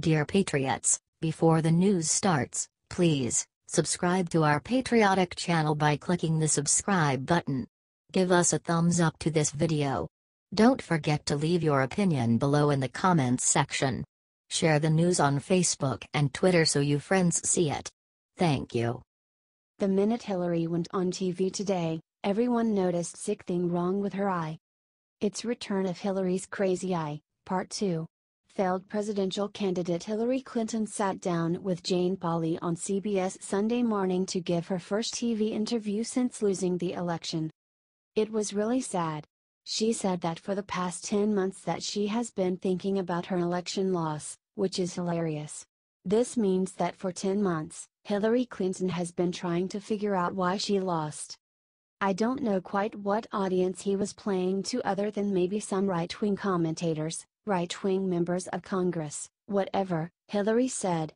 Dear Patriots, before the news starts, please subscribe to our patriotic channel by clicking the subscribe button. Give us a thumbs up to this video. Don't forget to leave your opinion below in the comments section. Share the news on Facebook and Twitter so you friends see it. Thank you. The minute Hillary went on TV today, everyone noticed something wrong with her eye. It's return of Hillary's crazy eye, Part 2. Failed presidential candidate Hillary Clinton sat down with Jane Pauley on CBS Sunday Morning to give her first TV interview since losing the election. It was really sad. She said that for the past 10 months that she has been thinking about her election loss, which is hilarious. This means that for 10 months, Hillary Clinton has been trying to figure out why she lost. I don't know quite what audience he was playing to other than maybe some right-wing commentators, right-wing members of Congress, whatever, Hillary said.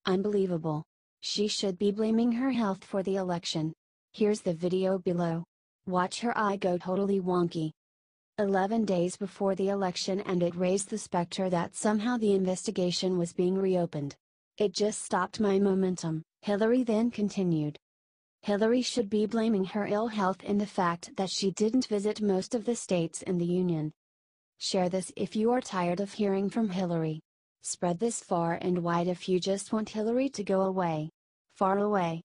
Unbelievable. She should be blaming her health for the election. Here's the video below. Watch her eye go totally wonky. 11 days before the election, and it raised the specter that somehow the investigation was being reopened. It just stopped my momentum, Hillary then continued. Hillary should be blaming her ill health and the fact that she didn't visit most of the states in the Union. Share this if you are tired of hearing from Hillary. Spread this far and wide if you just want Hillary to go away. Far away.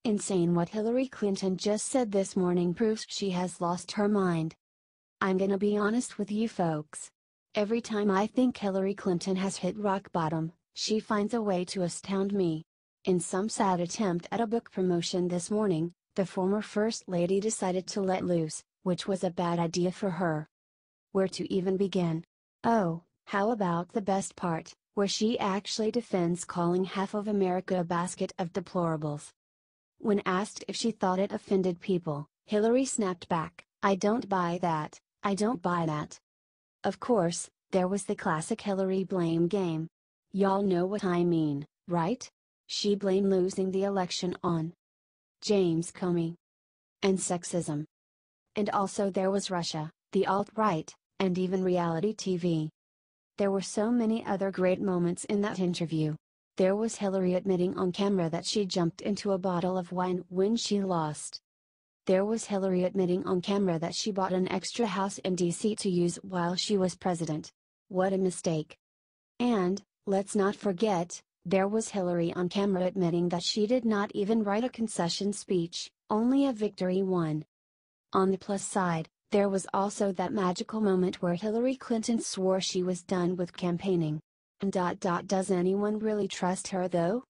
Insane what Hillary Clinton just said this morning proves she has lost her mind. I'm gonna be honest with you folks. Every time I think Hillary Clinton has hit rock bottom, she finds a way to astound me. In some sad attempt at a book promotion this morning, the former First Lady decided to let loose, which was a bad idea for her. Where to even begin? Oh, how about the best part, where she actually defends calling half of America a basket of deplorables. When asked if she thought it offended people, Hillary snapped back, "I don't buy that, I don't buy that." Of course, there was the classic Hillary blame game. Y'all know what I mean, right? She blamed losing the election on James Comey and sexism. And also there was Russia, the alt-right, and even reality TV. There were so many other great moments in that interview. There was Hillary admitting on camera that she jumped into a bottle of wine when she lost. There was Hillary admitting on camera that she bought an extra house in DC to use while she was president. What a mistake. And, let's not forget, there was Hillary on camera admitting that she did not even write a concession speech, only a victory one. On the plus side, there was also that magical moment where Hillary Clinton swore she was done with campaigning. Does anyone really trust her though?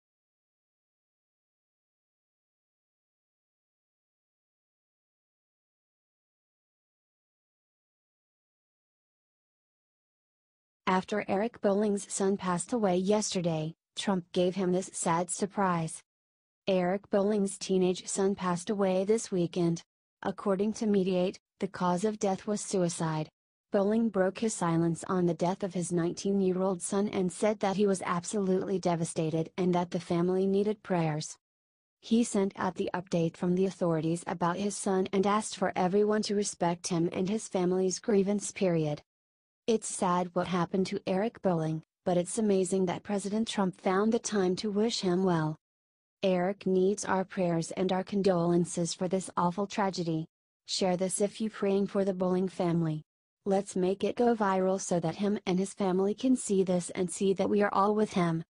After Eric Bollings' son passed away yesterday, Trump gave him this sad surprise. Eric Bollings' teenage son passed away this weekend. According to Mediate, the cause of death was suicide. Bolling broke his silence on the death of his 19-year-old son and said that he was absolutely devastated and that the family needed prayers. He sent out the update from the authorities about his son and asked for everyone to respect him and his family's grievance period. It's sad what happened to Eric Bolling, but it's amazing that President Trump found the time to wish him well. Eric needs our prayers and our condolences for this awful tragedy. Share this if you're praying for the Bolling family. Let's make it go viral so that him and his family can see this and see that we are all with him.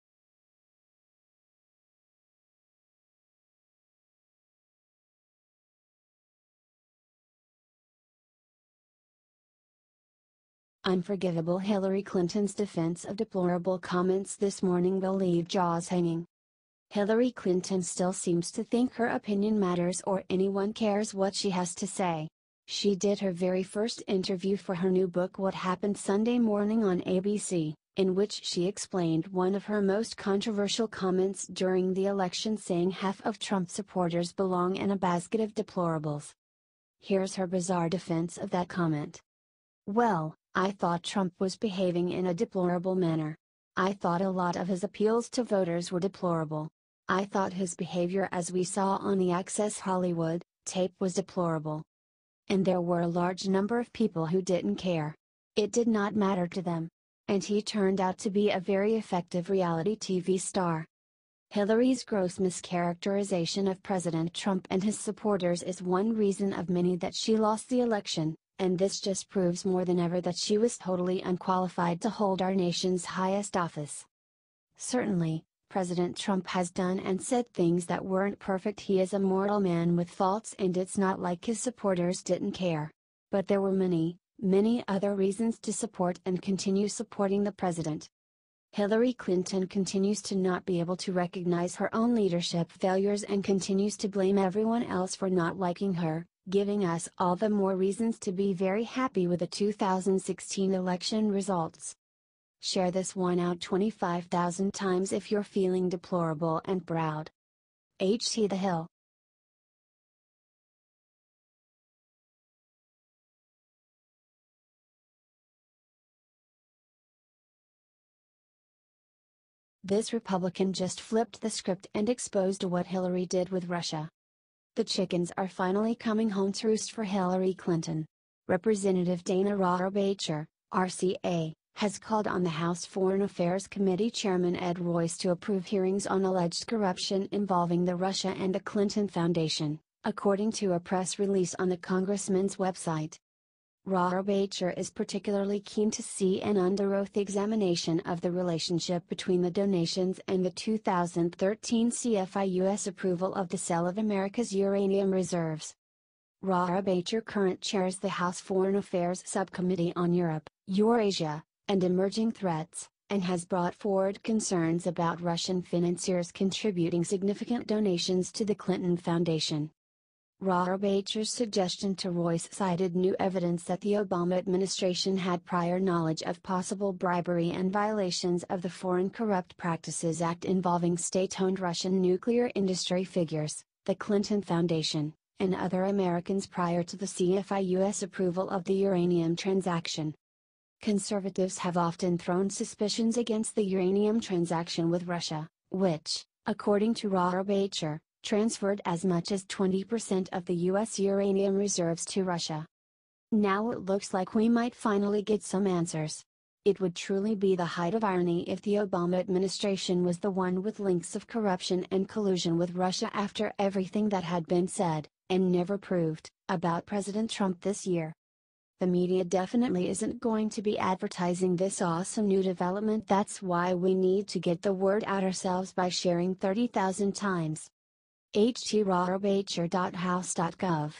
Unforgivable. Hillary Clinton's defense of deplorable comments this morning will leave jaws hanging. Hillary Clinton still seems to think her opinion matters or anyone cares what she has to say. She did her very first interview for her new book What Happened Sunday Morning on ABC, in which she explained one of her most controversial comments during the election, saying half of Trump supporters belong in a basket of deplorables. Here's her bizarre defense of that comment. "Well, I thought Trump was behaving in a deplorable manner. I thought a lot of his appeals to voters were deplorable. I thought his behavior, as we saw on the Access Hollywood tape, was deplorable. And there were a large number of people who didn't care. It did not matter to them. And he turned out to be a very effective reality TV star. Hillary's gross mischaracterization of President Trump and his supporters is one reason of many that she lost the election, and this just proves more than ever that she was totally unqualified to hold our nation's highest office. Certainly, President Trump has done and said things that weren't perfect. He is a mortal man with faults, and it's not like his supporters didn't care. But there were many, many other reasons to support and continue supporting the president. Hillary Clinton continues to not be able to recognize her own leadership failures and continues to blame everyone else for not liking her, giving us all the more reasons to be very happy with the 2016 election results. Share this one out 25,000 times if you're feeling deplorable and proud. HT The Hill. This Republican just flipped the script and exposed what Hillary did with Russia. The chickens are finally coming home to roost for Hillary Clinton. Representative Dana Rohrabacher, RCA, has called on the House Foreign Affairs Committee Chairman Ed Royce to approve hearings on alleged corruption involving the Russia and the Clinton Foundation, according to a press release on the congressman's website. Rohrabacher is particularly keen to see an under-oath examination of the relationship between the donations and the 2013 CFI-US approval of the sale of America's uranium reserves. Rohrabacher currently chairs the House Foreign Affairs Subcommittee on Europe, Eurasia, and Emerging Threats, and has brought forward concerns about Russian financiers contributing significant donations to the Clinton Foundation. Rohrabacher's suggestion to Royce cited new evidence that the Obama administration had prior knowledge of possible bribery and violations of the Foreign Corrupt Practices Act involving state-owned Russian nuclear industry figures, the Clinton Foundation, and other Americans prior to the CFI-US approval of the uranium transaction. Conservatives have often thrown suspicions against the uranium transaction with Russia, which, according to Rohrabacher, transferred as much as 20% of the U.S. uranium reserves to Russia. Now it looks like we might finally get some answers. It would truly be the height of irony if the Obama administration was the one with links of corruption and collusion with Russia after everything that had been said, and never proved, about President Trump this year. The media definitely isn't going to be advertising this awesome new development. That's why we need to get the word out ourselves by sharing 30,000 times. ht.rohrabacher.house.gov.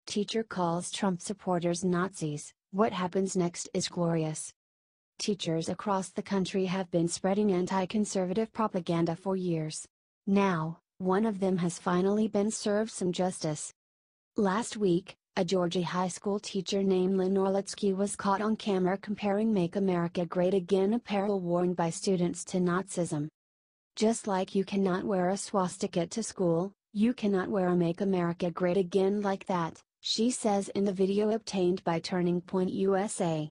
Teacher calls Trump supporters Nazis. What happens next is glorious. Teachers across the country have been spreading anti-conservative propaganda for years. Now, one of them has finally been served some justice. Last week, a Georgia high school teacher named Lynn Orlitsky was caught on camera comparing Make America Great Again apparel worn by students to Nazism. Just like you cannot wear a swastika to school, you cannot wear a Make America Great Again like that, she says in the video obtained by Turning Point USA.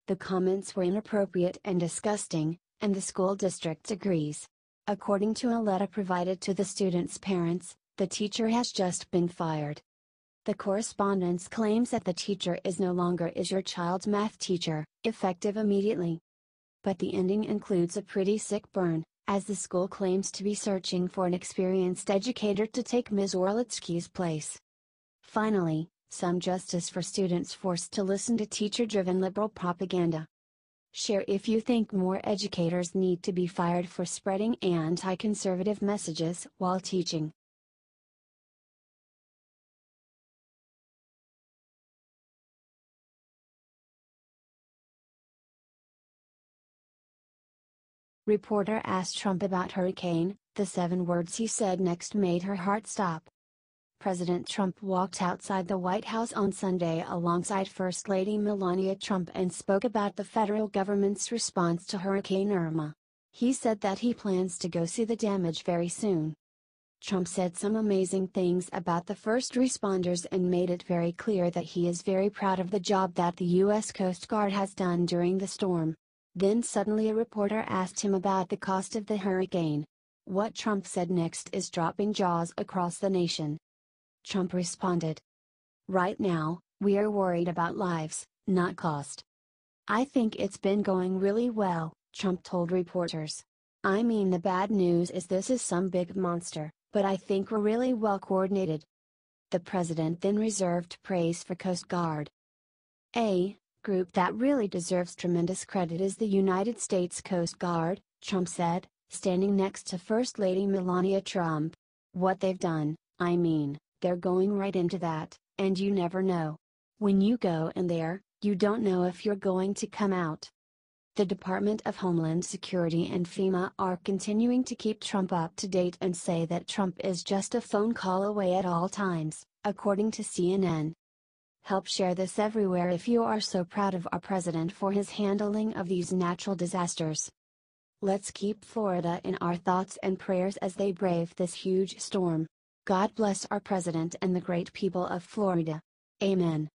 The comments were inappropriate and disgusting, and the school district agrees. According to a letter provided to the students' parents, the teacher has just been fired. The correspondence claims that the teacher is no longer is your child's math teacher, effective immediately. But the ending includes a pretty sick burn, as the school claims to be searching for an experienced educator to take Ms. Orlitsky's place. Finally, some justice for students forced to listen to teacher-driven liberal propaganda. Share if you think more educators need to be fired for spreading anti-conservative messages while teaching. Reporter asked Trump about hurricane, the 7 words he said next made her heart stop. President Trump walked outside the White House on Sunday alongside First Lady Melania Trump and spoke about the federal government's response to Hurricane Irma. He said that he plans to go see the damage very soon. Trump said some amazing things about the first responders and made it very clear that he is very proud of the job that the U.S. Coast Guard has done during the storm. Then suddenly a reporter asked him about the cost of the hurricane. What Trump said next is dropping jaws across the nation. Trump responded, "Right now, we are worried about lives, not cost. I think it's been going really well," Trump told reporters. "I mean, the bad news is this is some big monster, but I think we're really well coordinated." The president then reserved praise for Coast Guard. A group that really deserves tremendous credit is the United States Coast Guard, Trump said, standing next to First Lady Melania Trump. "What they've done, I mean, they're going right into that, and you never know. When you go in there, you don't know if you're going to come out." The Department of Homeland Security and FEMA are continuing to keep Trump up to date and say that Trump is just a phone call away at all times, according to CNN. Help share this everywhere if you are so proud of our president for his handling of these natural disasters. Let's keep Florida in our thoughts and prayers as they brave this huge storm. God bless our president and the great people of Florida. Amen.